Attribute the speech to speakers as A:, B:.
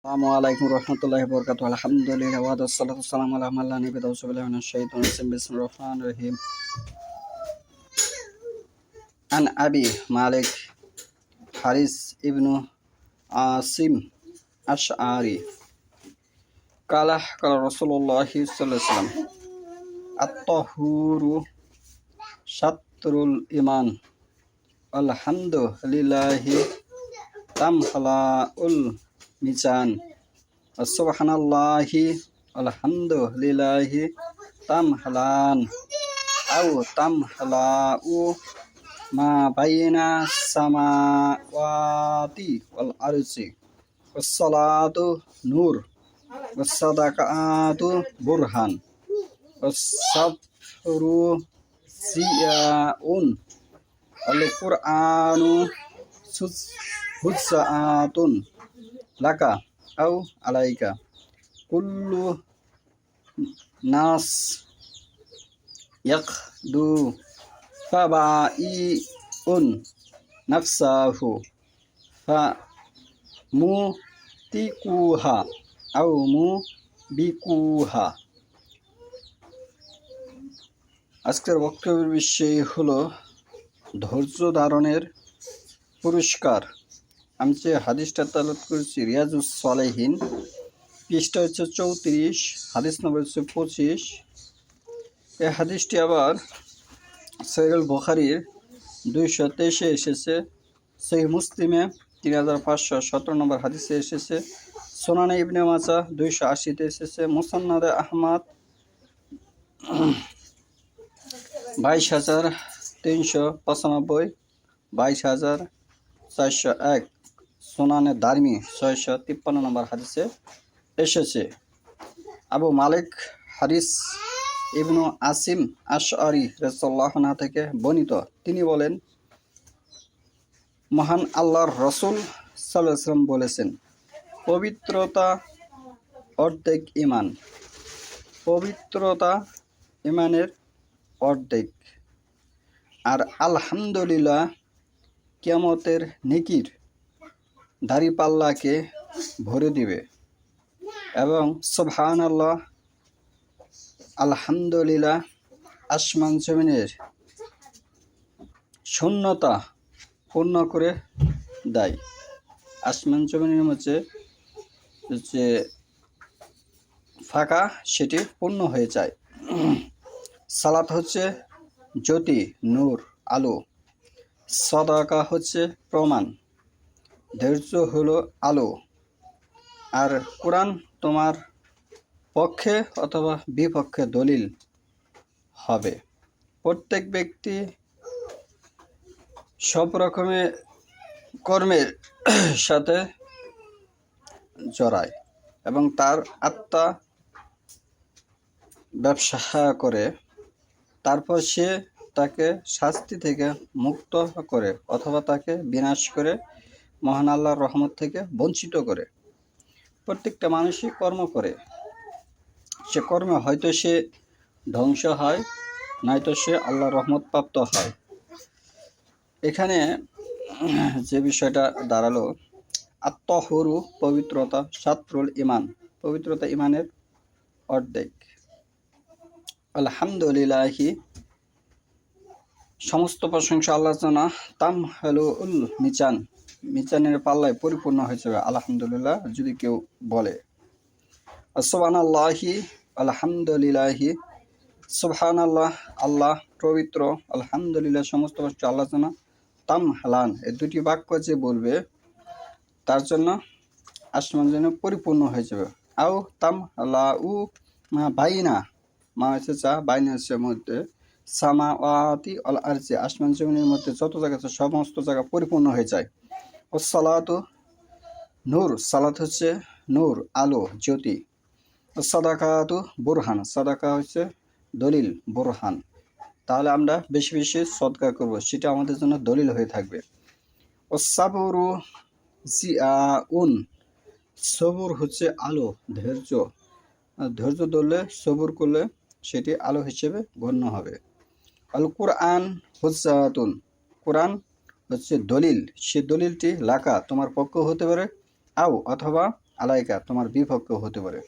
A: আসসালামু আলাইকুম রহমতুল্লাহি ওয়া বারাকাতুহু। আলহামদুলিল্লাহ ওয়া সাল্লাতু ওয়াসসালামু আলা মান লা নাবিয়্যা বা'দাহু। বিসমিল্লাহির রহমানির রাহিম। বিসমিল্লাহির রহমানির রহিম। আন আবি মালিক হারিস ইবনু আসিম আশআরি কালা কালা রাসূলুল্লাহি সাল্লাল্লাহু আলাইহি ওয়াসাল্লাম আত-তাহুরু শাতরুল ঈমান আলহামদুলিল্লাহি তামলাউল মিজান সুবহানাল্লাহি আলহামদুলিল্লাহি তামহালান আও তামহালাউ মা বাইনা সামাওয়াতি ওয়াল আরজি ওয়াসসালাতু নূর ওয়াসসাদাকাতু বুরহান ওয়াসসাবরু জিয়াউন ওয়াল কুরআনু হুজ্জাতুন লাকা আও আলাইকা কুল্লু নাস ইয়াকদু ফাবাইউন নাফসাহু ফামুতিকুহা আও মুবিকুহা। আজকের বক্তব্যের বিষয় হলো ধৈর্য ধারণের পুরস্কার। আমি যে হাদিসটা তেলাওয়াত করেছি রিয়াজুস সালেহিন, পৃষ্ঠা হচ্ছে 34, হাদিস নম্বর হচ্ছে 25। এই হাদিসটি আবার সহিহুল বুখারীর 223-এ এসেছে, সহিহ মুসলিমে 3517 নম্বর হাদিসে এসেছে, সুনানে ইবনে মাজাহ 280-তে এসেছে, মুসান্নাদে আহমদ 22,395, 22,401, সুনানে দারমি 653 নম্বর হাদিসে এসেছে। আবু মালিক হারিস ইবনু আসিম আশআরি রাদিয়াল্লাহু আনহু থেকে বর্ণিত, তিনি বলেন, মহান আল্লাহর রাসূল সাল্লাল্লাহু আলাইহি ওয়াসাল্লাম বলেছেন, পবিত্রতা অর্ধেক ঈমান। পবিত্রতা ঈমানের অর্ধেক। আর আলহামদুলিল্লাহ কিয়ামতের নেকির দাড়িপাল্লাকে ভরে দিবে। এবং সুবহানাল্লাহ আলহামদুলিল্লাহ আসমান জমিনের শূন্যতা পূর্ণ করে দেয়। আসমান জমিনের মধ্যে যে ফাঁকা সেটি পূর্ণ হয়ে যায়। সালাত হচ্ছে জ্যোতি, নূর, আলো। সাদাকা হচ্ছে প্রমাণ, ধৈর্য হলো আলো। আর কোরআন তোমার পক্ষে অথবা বিপক্ষে দলিল হবে। প্রত্যেক ব্যক্তি সব রকমের কর্মের সাথে জড়ায় এবং তার আত্মা ব্যবসা করে, তারপর সে তাকে শাস্তি থেকে মুক্ত করে অথবা তাকে বিনাশ করে মহান আল্লাহর রহমত থেকে বঞ্চিত করে। প্রত্যেকটা মানুষই কর্ম করে, সে কর্মে হয়তো সে ধ্বংস হয়, নয়তো সে আল্লাহর রহমত প্রাপ্ত হয়। এখানে যে বিষয়টা দাঁড়ালো, আত-তাহুরু পবিত্রতা, শাতরুল ঈমান পবিত্রতা ঈমানের অর্ধেক। আলহামদুলিল্লাহি সমস্ত প্রশংসা আল্লাহর জন্য। তামহালুল মিজান মিজানের পাল্লায় পরিপূর্ণ হয়ে যাবে আলহামদুলিল্লাহ যদি কেউ বলে। সুবহানাল্লাহি আলহামদুলিল্লাহি, সুবহানাল্লাহ আল্লাহ পবিত্র, আলহামদুলিল্লাহ সমস্ত প্রশংসা আল্লাহর জন্য। তামহালান এই দুটি বাক্য যে বলবে তার জন্য আসমান যেন পরিপূর্ণ হয়ে যাবে। আও তামলাউ মা বাইনা, মা হচ্ছে চা, বাইনা হচ্ছে মধ্যে, সামাওয়াতি ওয়াল আরজি আসমান জমিনের মধ্যে যত জায়গা আছে সমস্ত জায়গা পরিপূর্ণ হয়ে যায়। ওয়াসসালাতু নূর, সালাত হচ্ছে নূর, আলো, জ্যোতি। সাদাকাতু বুরহান, সাদাকা হচ্ছে দলিল, বুরহান। তাহলে আমরা বেশি বেশি সদকা করব, সেটা আমাদের জন্য দলিল হয়ে থাকবে। ওয়াসসাবরু জিয়াউন, সবুর হচ্ছে আলো, ধৈর্য। ধৈর্য ধরলে, সবুর করলে সেটি আলো হিসেবে গণ্য হবে। আল কুরআন হুজ্জাতুন, কোরআন হচ্ছে দলিল, সে দলিলটি লাকা তোমার পক্ষ হতে পারে, আও অথবা আলাইকা তোমার বিপক্ষেও হতে পারে।